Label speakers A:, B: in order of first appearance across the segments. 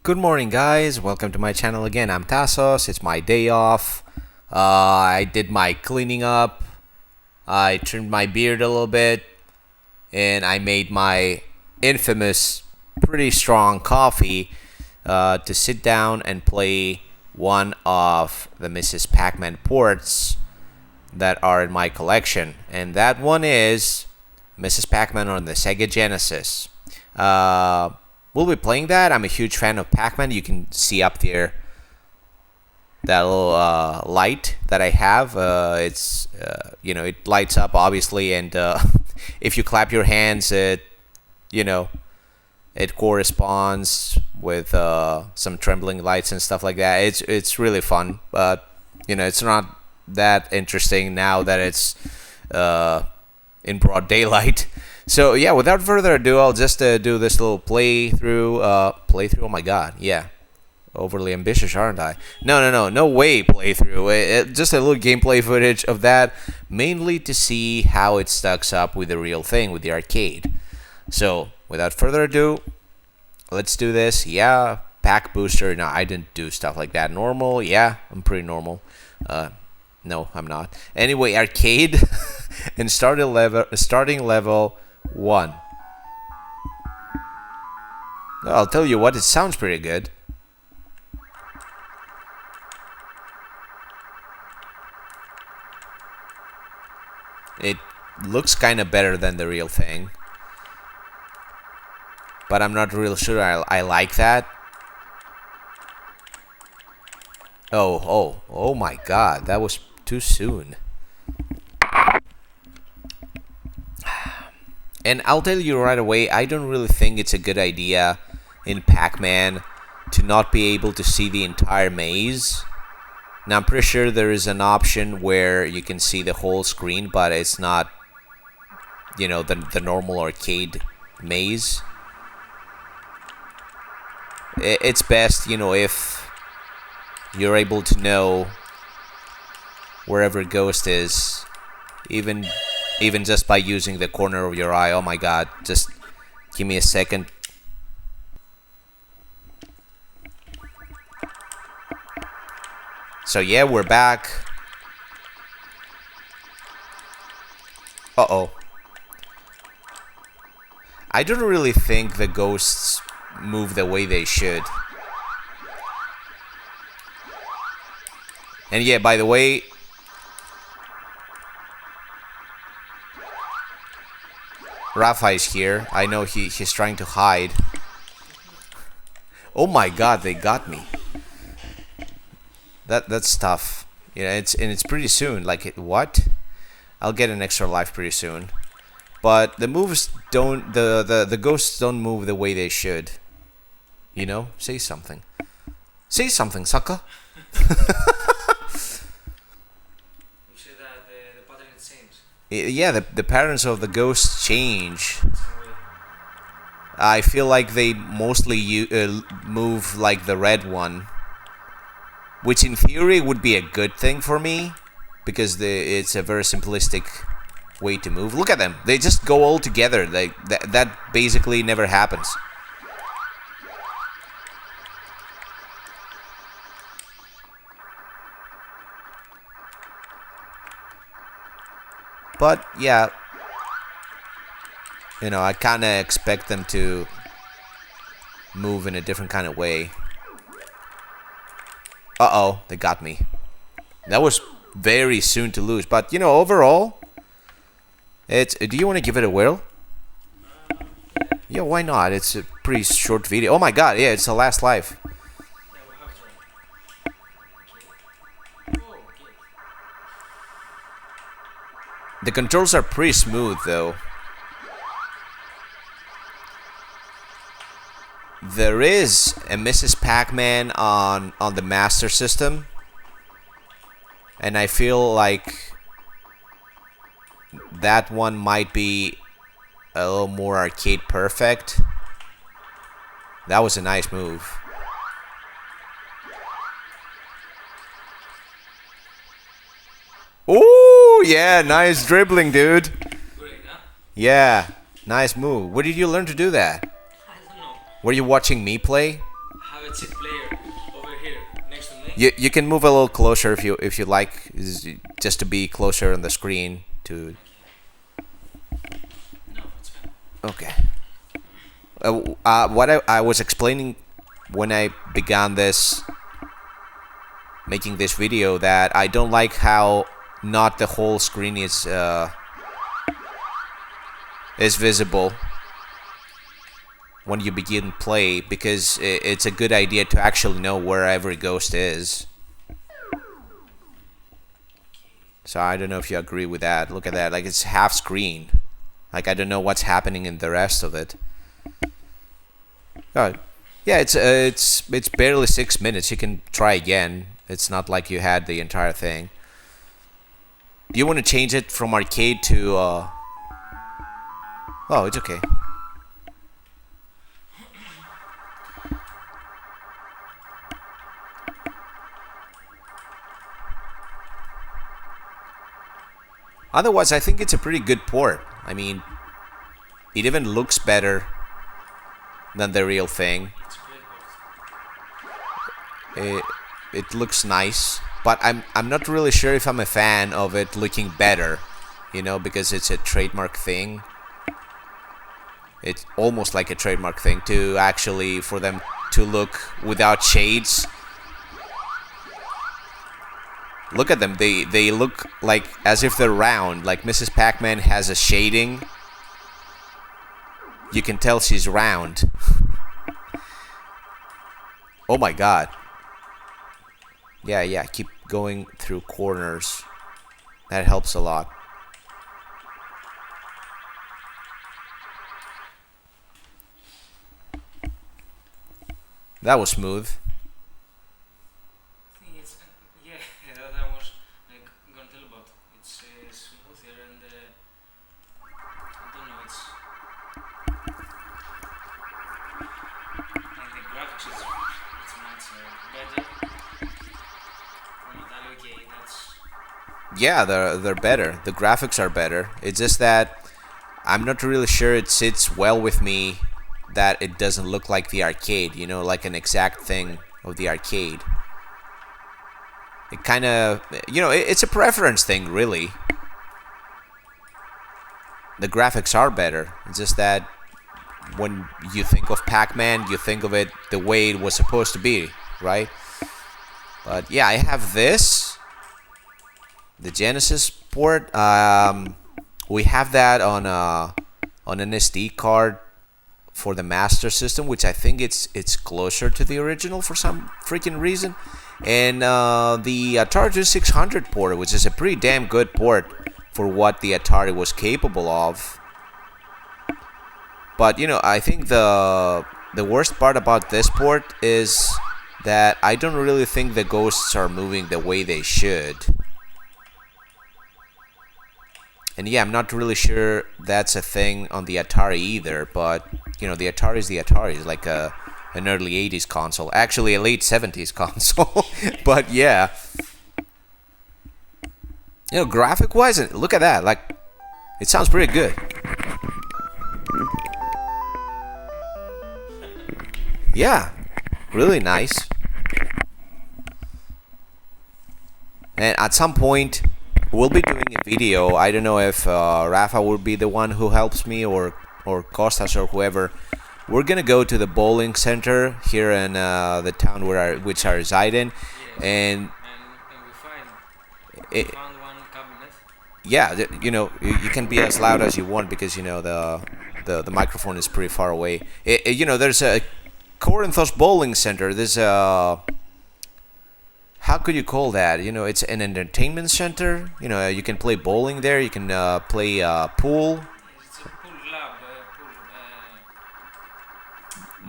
A: Good morning, guys. Welcome to my channel again. I'm Tassos. It's my day off. I did my cleaning up. I trimmed my beard a little bit. And I made my infamous, pretty strong coffee to sit down and play one of the Mrs. Pac-Man ports that are in my collection. And that one is Mrs. Pac-Man on the Sega Genesis. We'll be playing that. I'm a huge fan of Pac-Man. You can see up there that little light that I have. It lights up obviously, and if you clap your hands, it corresponds with some trembling lights and stuff like that. It's really fun, but it's not that interesting now that it's in broad daylight. So yeah, without further ado, I'll just do this little playthrough. Playthrough. Oh my god, yeah, overly ambitious, aren't I? No way playthrough. Just a little gameplay footage of that, mainly to see how it stacks up with the real thing, with the arcade. So without further ado, let's do this. Yeah, pack booster. No, I didn't do stuff like that. Normal. Yeah, I'm pretty normal. No, I'm not. Anyway, arcade and starting level 1. I'll tell you what, it sounds pretty good. It looks kind of better than the real thing, but I'm not real sure I like that. Oh my god, that was too soon. And I'll tell you right away, I don't really think it's a good idea in Pac-Man to not be able to see the entire maze. Now, I'm pretty sure there is an option where you can see the whole screen, but it's not, the normal arcade maze. It's best, if you're able to know wherever Ghost is, even just by using the corner of your eye. Oh my god, just give me a second. So yeah, we're back. Uh-oh. I don't really think the ghosts move the way they should. And yeah, by the way, Rafa is here. I know he's trying to hide. Oh my god, they got me. That's tough. It's pretty soon. Like what? I'll get an extra life pretty soon. But the moves don't the ghosts don't move the way they should. Say something. Say something, sucker. Yeah, the patterns of the ghosts change. I feel like they mostly move like the red one, which in theory would be a good thing for me, because it's a very simplistic way to move. Look at them. They just go all together. That basically never happens. But yeah, I kind of expect them to move in a different kind of way. Uh-oh, they got me. That was very soon to lose, but overall, do you want to give it a whirl? Yeah, why not? It's a pretty short video. Oh my god, yeah, it's the last life. The controls are pretty smooth, though. There is a Mrs. Pac-Man on the Master System, and I feel like that one might be a little more arcade perfect. That was a nice move. Oh, yeah, nice dribbling, dude. Yeah, nice move. Where did you learn to do that?
B: I don't know.
A: Were you watching me play?
B: How that's it, player over here next to me.
A: You can move a little closer if you like, just to be closer on the screen. To
B: No, it's fine.
A: okay. What I was explaining when I began this making this video, that I don't like how not the whole screen is visible when you begin play, because it's a good idea to actually know where every ghost is. So I don't know if you agree with that. Look at that, like it's half screen. Like I don't know what's happening in the rest of it. Oh, yeah, it's barely 6 minutes. You can try again. It's not like you had the entire thing. Do you want to change it from arcade to? Oh, it's okay. Otherwise, I think it's a pretty good port. I mean, it even looks better than the real thing.
B: It's a great box.
A: It looks nice, but I'm not really sure if I'm a fan of it looking better, because it's a trademark thing. It's almost like a trademark thing to actually for them to look without shades. Look at them. They look like as if they're round. Like Mrs. Pac-Man has a shading. You can tell she's round. Oh my god. Yeah, keep going through corners. That helps a lot. That was smooth.
B: I think it's yeah, that was like gonna tell about. It's smoother and I don't know. It's like the graphics it's much better. From Italy, okay, that's
A: Yeah, they're better. The graphics are better. It's just that I'm not really sure it sits well with me that it doesn't look like the arcade, like an exact thing of the arcade. It kind of, it's a preference thing, really. The graphics are better. It's just that when you think of Pac-Man, you think of it the way it was supposed to be, right? But yeah, I have this, the Genesis port. We have that on an SD card for the Master System, which I think it's closer to the original for some freaking reason. And the Atari 2600 port, which is a pretty damn good port for what the Atari was capable of. But I think the worst part about this port is that I don't really think the ghosts are moving the way they should. And yeah, I'm not really sure that's a thing on the Atari either, but the Atari is the Atari. It's like an early 80s console. Actually, a late 70s console. But yeah. Graphic-wise, look at that. Like, it sounds pretty good. Yeah, really nice. And at some point, we'll be doing a video. I don't know if Rafa will be the one who helps me or Costas or whoever. We're gonna go to the bowling center here in the town which I reside in, and
B: we found one cabinet.
A: yeah, you can be as loud as you want because the microphone is pretty far away. There's a Corinthos bowling center. There's a, how could you call that? It's an entertainment center. You can play bowling there. You can play pool.
B: It's a pool lab.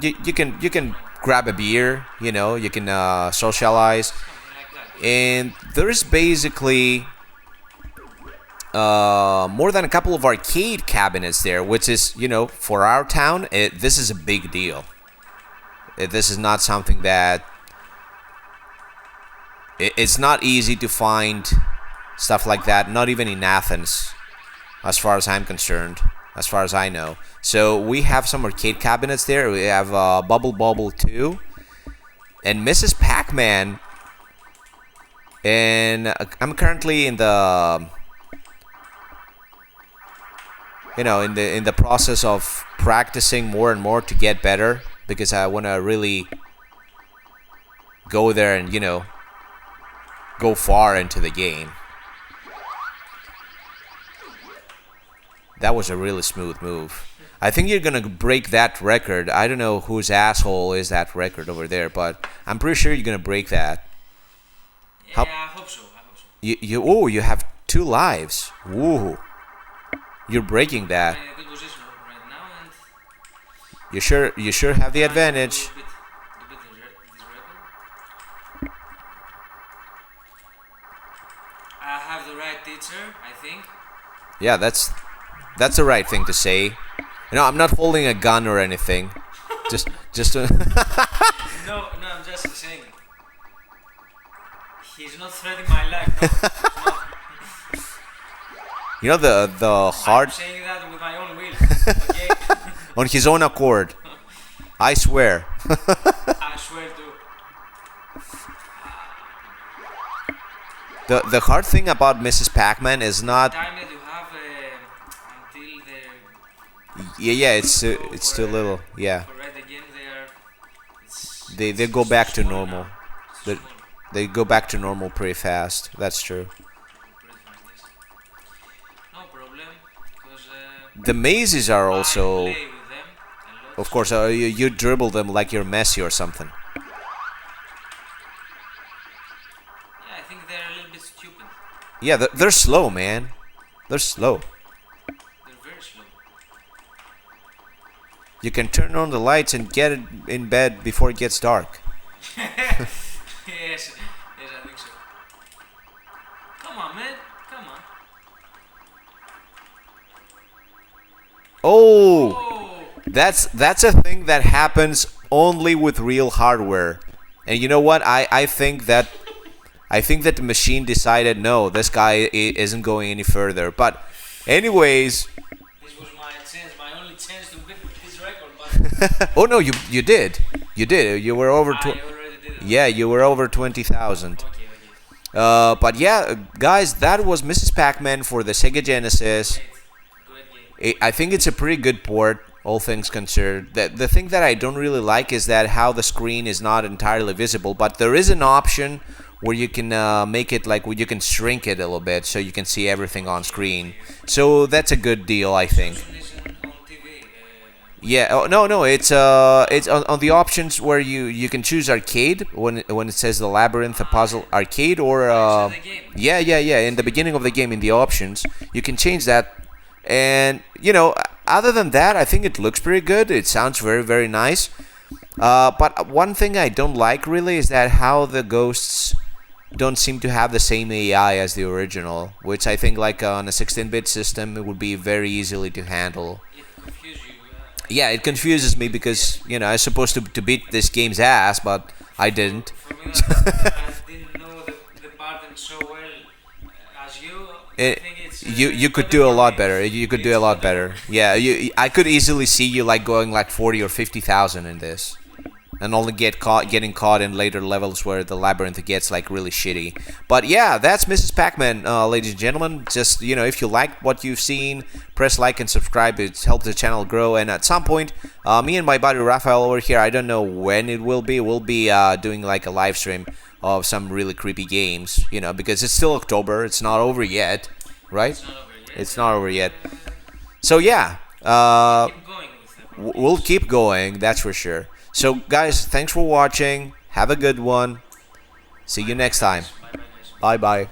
A: You can grab a beer. You can socialize,
B: Something like that.
A: and there's basically more than a couple of arcade cabinets there, which is for our town, this is a big deal. This is not something that it's not easy to find stuff like that, not even in Athens, as far as I'm concerned, as far as I know. So we have some arcade cabinets there. We have Bubble Bobble 2, and Mrs. Pac-Man. And I'm currently in the in the process of practicing more and more to get better, because I want to really go there and go far into the game. That was a really smooth move. I think you're gonna break that record. I don't know whose asshole is that record over there, but I'm pretty sure you're gonna break that.
B: Yeah,
A: How-
B: I hope so. I hope so.
A: You have 2 lives. Woo! You're breaking that.
B: I'm in a good position right now, and
A: You sure have the advantage.
B: to beat this record. I have the right teacher, I think.
A: Yeah, that's the right thing to say. I'm not holding a gun or anything. Just to
B: No, I'm just saying. He's not threatening my life. No.
A: the
B: I'm
A: hard
B: saying that with my own will. Okay.
A: on his own accord. I swear.
B: I swear to.
A: The hard thing about Mrs. Pac-Man is not.
B: Time that you have until the
A: Yeah, it's too little. Yeah,
B: for red again, they are. It's,
A: they go back to
B: small
A: normal.
B: now. It's
A: They
B: small.
A: they go back to normal pretty fast. That's true.
B: Pretty fast, yes. No problem, because
A: The mazes are
B: I
A: also,
B: play with them a lot.
A: of course, you dribble them like you're Messi or something.
B: Yeah, I think they're a little bit stupid.
A: Yeah, they're slow, man. They're slow.
B: They're very slow.
A: You can turn on the lights and get it in bed before it gets dark.
B: Yes, I think so. Come on, man. Come on.
A: Oh,
B: Oh,
A: that's a thing that happens only with real hardware. And you know what? I think that the machine decided no, this guy isn't going any further. But anyways,
B: this was my chance, my only chance to beat this record, but
A: oh no, you did. You were over
B: I already did it.
A: yeah, you were over 20,000.
B: Okay.
A: But yeah, guys, that was Mrs. Pac-Man for the Sega Genesis.
B: Great game.
A: I think it's a pretty good port, all things considered. The thing that I don't really like is that how the screen is not entirely visible, but there is an option where you can make it like where you can shrink it a little bit so you can see everything on screen. So that's a good deal, I think.
B: Listen on TV.
A: Yeah. Oh, no. It's on the options where you can choose arcade when it says the labyrinth, the puzzle arcade, or
B: Inside the game.
A: yeah. In the beginning of the game, in the options, you can change that. And other than that, I think it looks pretty good. It sounds very, very nice. But one thing I don't like really is that how the ghosts don't seem to have the same AI as the original, which I think like on a 16-bit system it would be very easily to handle.
B: It confused you.
A: Yeah, it confuses me because I was supposed to beat this game's ass, but I didn't.
B: For me, I didn't know the pattern so well as you. I think it's,
A: You could do a lot better. You could do a lot better. Yeah, I could easily see you like going like 40 or 50,000 in this, and only getting caught in later levels where the labyrinth gets like really shitty. But yeah, that's Mrs. Pac-Man, ladies and gentlemen. Just if you liked what you've seen, press like and subscribe. It helps the channel grow. And at some point, me and my buddy Raphael over here, I don't know when it will be. We'll be doing like a live stream of some really creepy games. Because it's still October. It's not over yet, right?
B: It's not over yet.
A: It's not over yet. So yeah,
B: Keep going with it.
A: we'll keep going. That's for sure. So guys, thanks for watching. Have a good one. See you next time.
B: Bye, guys.
A: Bye bye.